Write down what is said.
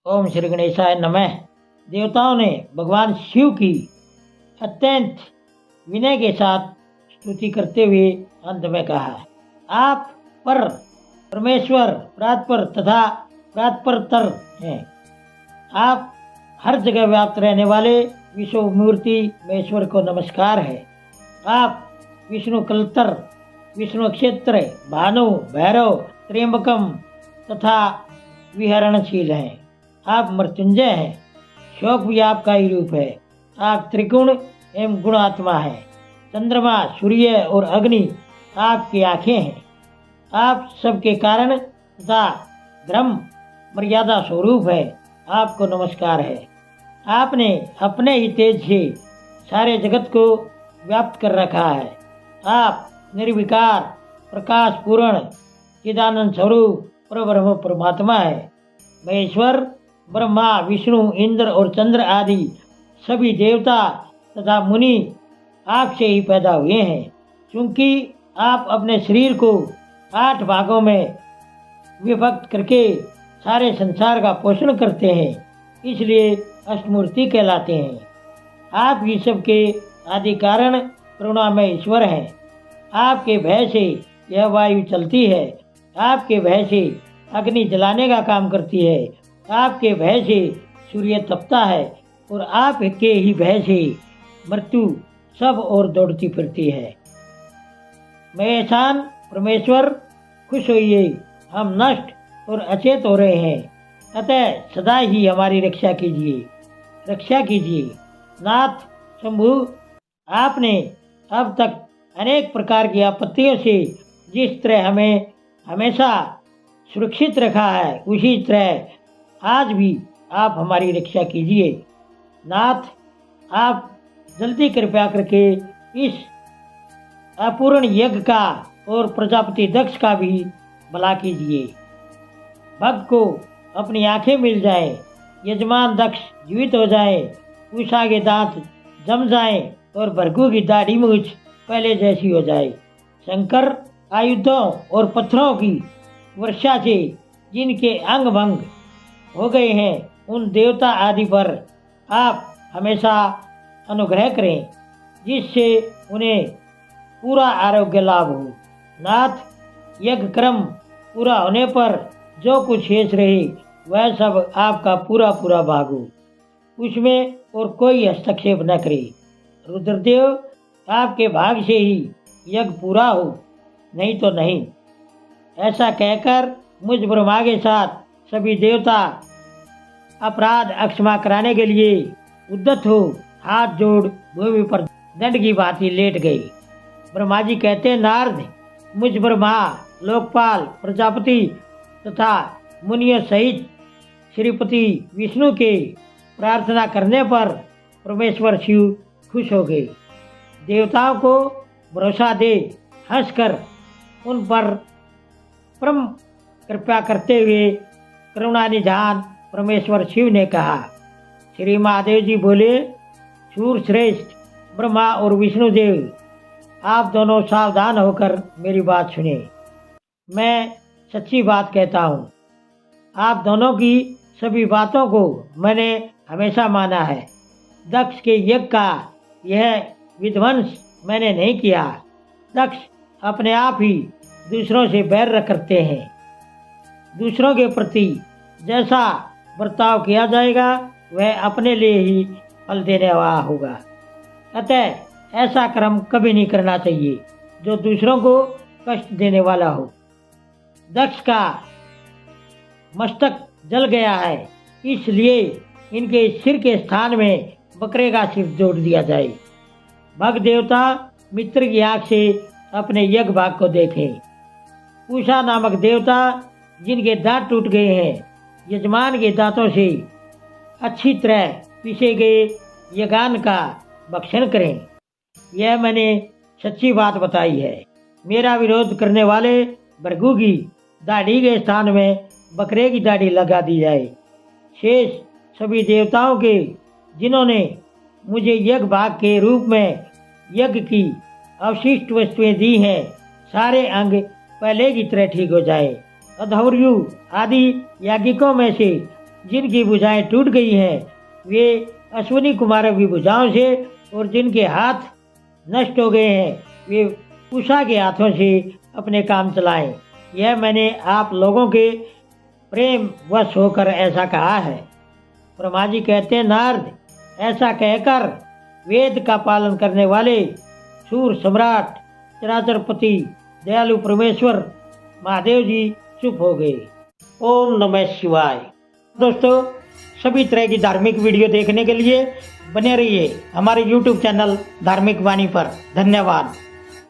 ओम श्री गणेशाय नमः। देवताओं ने भगवान शिव की अत्यंत विनय के साथ स्तुति करते हुए अंत में कहा, आप पर परमेश्वर परात्पर तथा परात्परतर हैं। आप हर जगह व्याप्त रहने वाले विश्व मूर्ति महेश्वर को नमस्कार है। आप विष्णु कलतर, विष्णु क्षेत्र, भानु, भैरव, त्र्यंबकम तथा विहरणशील हैं। आप मृत्युंजय हैं। शोक भी आपका ही रूप है। आप त्रिगुण एवं गुणात्मा है। चंद्रमा, सूर्य और अग्नि आपकी आंखें हैं। आप सबके कारण तथा ब्रह्म मर्यादा स्वरूप है। आपको नमस्कार है। आपने अपने ही तेज से सारे जगत को व्याप्त कर रखा है। आप निर्विकार, प्रकाश पूर्ण, चिदानंद स्वरूप परब्रह्म परमात्मा है। महेश्वर, ब्रह्मा, विष्णु, इंद्र और चंद्र आदि सभी देवता तथा मुनि आपसे ही पैदा हुए हैं। क्योंकि आप अपने शरीर को 8 भागों में विभक्त करके सारे संसार का पोषण करते हैं, इसलिए अष्टमूर्ति कहलाते हैं। आप ही सबके आदि कारण करुणामय ईश्वर हैं। आपके भय से यह वायु चलती है। आपके भय से अग्नि जलाने का काम करती है। आपके भय से सूर्य तपता है और आपके ही भय से मृत्यु सब और दौड़ती फिरती है। महेशान परमेश्वर, खुश होइए, हम नष्ट और अचेत हो रहे हैं, अतः सदा ही हमारी रक्षा कीजिए। नाथ शंभु, आपने अब तक अनेक प्रकार की आपत्तियों से जिस तरह हमें हमेशा सुरक्षित रखा है, उसी तरह आज भी आप हमारी रक्षा कीजिए। नाथ, आप जल्दी कृपया करके इस अपूर्ण यज्ञ का और प्रजापति दक्ष का भी भला कीजिए। भक्त को अपनी आंखें मिल जाए, यजमान दक्ष जीवित हो जाए, उषा के दांत जम जाए और भृगु की दाढ़ी मूछ पहले जैसी हो जाए। शंकर आयुधों और पत्थरों की वर्षा से जिनके अंग भंग हो गए हैं, उन देवता आदि पर आप हमेशा अनुग्रह करें, जिससे उन्हें पूरा आरोग्य लाभ हो। नाथ, यज्ञ क्रम पूरा होने पर जो कुछ शेष रहे वह सब आपका पूरा पूरा भाग हो, उसमें और कोई हस्तक्षेप न करे। रुद्रदेव, आपके भाग से ही यज्ञ पूरा हो, नहीं तो नहीं। ऐसा कहकर मुझ ब्रह्मा के साथ सभी देवता अपराध अक्षमा कराने के लिए उद्यत हो हाथ जोड़ भूमि पर दंड की भांति लेट गए। ब्रह्मा जी कहते, नारद, मुझ ब्रह्मा, लोकपाल, प्रजापति तथा मुनियों सहित श्रीपति विष्णु के प्रार्थना करने पर परमेश्वर शिव खुश हो गए। देवताओं को भरोसा दे हंसकर उन पर परम कृपा करते हुए करुणा निधान परमेश्वर शिव ने कहा। श्री महादेव जी बोले, सूर श्रेष्ठ ब्रह्मा और विष्णुदेव, आप दोनों सावधान होकर मेरी बात सुने। मैं सच्ची बात कहता हूँ। आप दोनों की सभी बातों को मैंने हमेशा माना है। दक्ष के यज्ञ का यह विध्वंस मैंने नहीं किया। दक्ष अपने आप ही दूसरों से बैर करते हैं। दूसरों के प्रति जैसा बर्ताव किया जाएगा वह अपने लिए ही फल देने वाला होगा। अतः ऐसा कर्म कभी नहीं करना चाहिए जो दूसरों को कष्ट देने वाला हो। दक्ष का मस्तक जल गया है, इसलिए इनके सिर के स्थान में बकरे का सिर जोड़ दिया जाए। भग देवता मित्र की आंख से अपने यज्ञ भाग को देखें। उषा नामक देवता जिनके दांत टूट गए हैं, यजमान के दांतों से अच्छी तरह पीसे गए यज्ञान का भक्षण करें। यह मैंने सच्ची बात बताई है। मेरा विरोध करने वाले भृगु की दाढ़ी के स्थान में बकरे की दाढ़ी लगा दी जाए। शेष सभी देवताओं के जिन्होंने मुझे यज्ञ भाग के रूप में यज्ञ की अवशिष्ट वस्तुएं दी हैं, सारे अंग पहले की तरह ठीक हो जाए। अधौर्यु आदि याज्ञिकों में से जिनकी भुजाएं टूट गई हैं वे अश्विनी कुमारों की भुजाओं से, और जिनके हाथ नष्ट हो गए हैं वे उषा के हाथों से अपने काम चलाएं। यह मैंने आप लोगों के प्रेम वश होकर ऐसा कहा है। ब्रह्मा जी कहते हैं, नारद, ऐसा कहकर वेद का पालन करने वाले सूर सम्राट चराचरपति दयालु परमेश्वर महादेव जी चुप हो गए। ओम नमः शिवाय। दोस्तों, सभी तरह की धार्मिक वीडियो देखने के लिए बने रहिए हमारे YouTube चैनल धार्मिक वाणी पर। धन्यवाद।